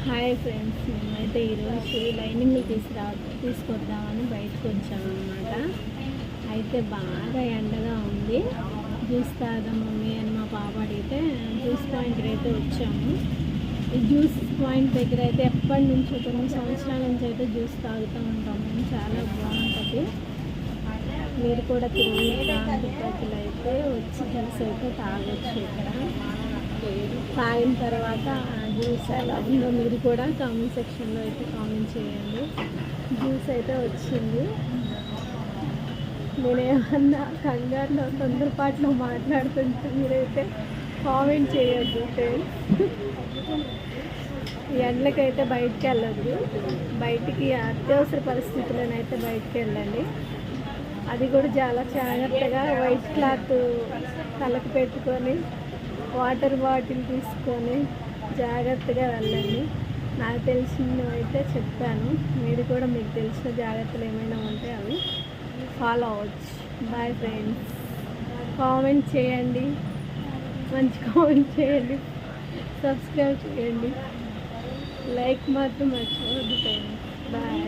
Hi friends, మేమైతే ఈరోజు లైనింగ్లు తీసుకొద్దామని బయటకు వచ్చామన్నమాట. అయితే బాగా ఎండగా ఉంది. జ్యూస్ తాగదాం మమ్మీ అని మా పాప అడిగితే జ్యూస్ పాయింట్కి అయితే వచ్చాము. ఈ జ్యూస్ పాయింట్ దగ్గర అయితే ఎప్పటి నుంచో కొన్ని సంవత్సరాల నుంచి అయితే జ్యూస్ తాగుతూ ఉంటాము. చాలా బాగుంటుంది. మీరు కూడా తిరిగి ప్రాంత ప్రజలు అయితే వచ్చి జ్యూస్ అయితే తాగొచ్చు. ఇక్కడ తాగిన తర్వాత జ్యూస్ ఎలా ఉందో మీరు కూడా కామెంట్ సెక్షన్లో అయితే కామెంట్ చేయండి. జ్యూస్ అయితే వచ్చింది. నేనేమన్నా కంగారులో తొందరపాటులో మాట్లాడుతుంటే మీరైతే కామెంట్ చేయొద్దు ఫ్రెండ్స్. ఎండలకైతే బయటికి వెళ్ళొద్దు. బయటికి అత్యవసర పరిస్థితుల్లోనైతే బయటికి వెళ్ళండి. అది కూడా చాలా జాగ్రత్తగా వైట్ క్లాత్ తలకు పెట్టుకొని వాటర్ బాటిల్ తీసుకొని జాగ్రత్తగా వెళ్ళండి. నాకు తెలిసినవి అయితే చెప్పాను. మీరు కూడా మీకు తెలిసిన జాగ్రత్తలు ఏమైనా ఉంటే అవి ఫాలో అవ్వచ్చు. Bye friends. కామెంట్ చేయండి, మంచి కామెంట్ చేయండి, సబ్స్క్రైబ్ చేయండి, లైక్ మాత్రం మర్చిపోవద్దు ఫ్రెండ్స్. బాయ్.